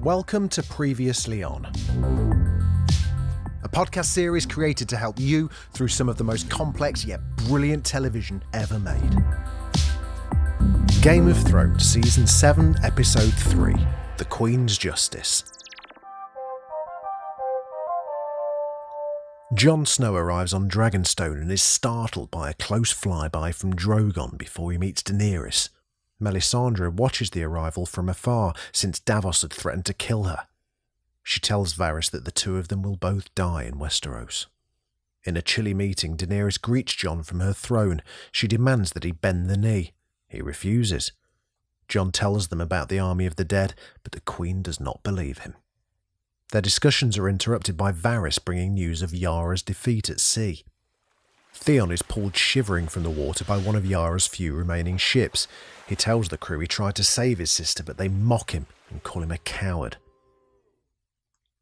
Welcome to Previously On, a podcast series created to help you through some of the most complex yet brilliant television ever made. Game of Thrones Season 7, Episode 3, The Queen's Justice. Jon Snow arrives on Dragonstone and is startled by a close flyby from Drogon before he meets Daenerys. Melisandre watches the arrival from afar since Davos had threatened to kill her. She tells Varys that the two of them will both die in Westeros. In a chilly meeting, Daenerys greets Jon from her throne. She demands that he bend the knee. He refuses. Jon tells them about the army of the dead, but the Queen does not believe him. Their discussions are interrupted by Varys bringing news of Yara's defeat at sea. Theon is pulled shivering from the water by one of Yara's few remaining ships. He tells the crew he tried to save his sister, but they mock him and call him a coward.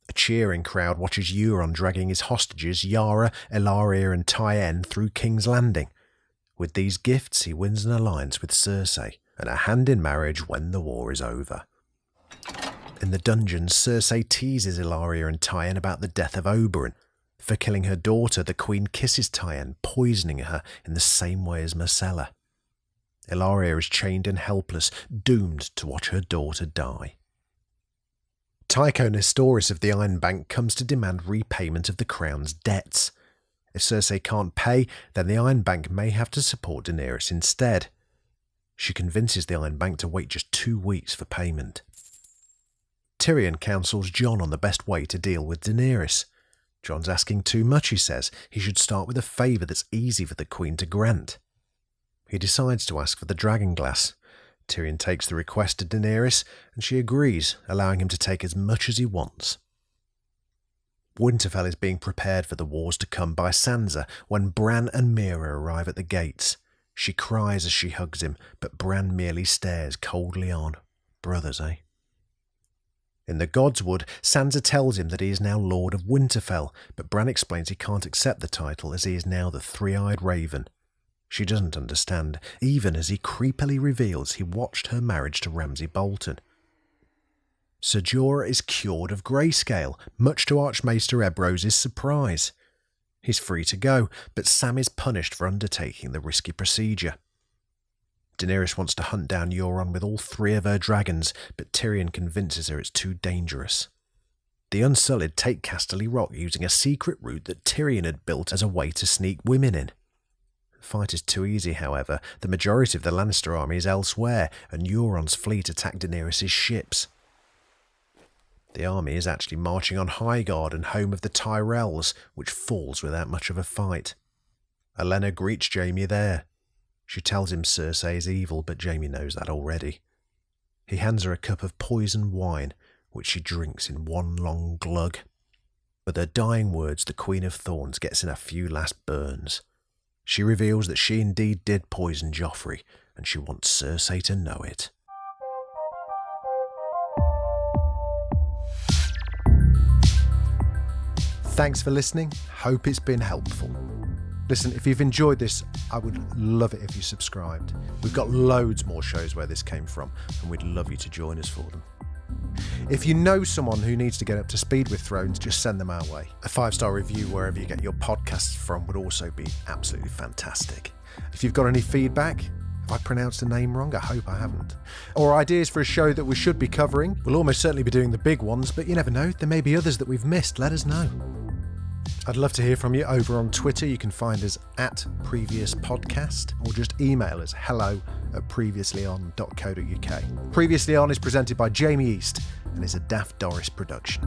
A cheering crowd watches Euron dragging his hostages Yara, Ellaria and Tyenn through King's Landing. With these gifts he wins an alliance with Cersei and a hand in marriage when the war is over. In the dungeons, Cersei teases Ellaria and Tyenn about the death of Oberyn. For killing her daughter, the Queen kisses Tyenn, poisoning her in the same way as Myrcella. Ellaria is chained and helpless, doomed to watch her daughter die. Tycho Nestoris of the Iron Bank comes to demand repayment of the crown's debts. If Cersei can't pay, then the Iron Bank may have to support Daenerys instead. She convinces the Iron Bank to wait just 2 weeks for payment. Tyrion counsels Jon on the best way to deal with Daenerys. Jon's asking too much, he says. He should start with a favour that's easy for the Queen to grant. He decides to ask for the dragon glass. Tyrion takes the request to Daenerys, and she agrees, allowing him to take as much as he wants. Winterfell is being prepared for the wars to come by Sansa when Bran and Meera arrive at the gates. She cries as she hugs him, but Bran merely stares coldly on. Brothers, eh? In the Godswood, Sansa tells him that he is now Lord of Winterfell, but Bran explains he can't accept the title as he is now the Three-Eyed Raven. She doesn't understand, even as he creepily reveals he watched her marriage to Ramsay Bolton. Ser Jorah is cured of grayscale, much to Archmaester Ebrose's surprise. He's free to go, but Sam is punished for undertaking the risky procedure. Daenerys wants to hunt down Euron with all 3 of her dragons, but Tyrion convinces her it's too dangerous. The Unsullied take Casterly Rock using a secret route that Tyrion had built as a way to sneak women in. The fight is too easy, however. The majority of the Lannister army is elsewhere, and Euron's fleet attack Daenerys' ships. The army is actually marching on Highgarden and home of the Tyrells, which falls without much of a fight. Olenna greets Jaime there. She tells him Cersei is evil, but Jaime knows that already. He hands her a cup of poisoned wine, which she drinks in one long glug. With her dying words, the Queen of Thorns gets in a few last burns. She reveals that she indeed did poison Joffrey, and she wants Cersei to know it. Thanks for listening. Hope it's been helpful. Listen, if you've enjoyed this, I would love it if you subscribed. We've got loads more shows where this came from, and we'd love you to join us for them. If you know someone who needs to get up to speed with Thrones, just send them our way. A 5-star review wherever you get your podcasts from would also be absolutely fantastic. If you've got any feedback, have I pronounced a name wrong? I hope I haven't. Or ideas for a show that we should be covering. We'll almost certainly be doing the big ones, but you never know. There may be others that we've missed. Let us know. I'd love to hear from you over on Twitter. You can find us at Previous Podcast, or just email us hello@previouslyon.co.uk. Previously On is presented by Jamie East and is a Daft Doris production.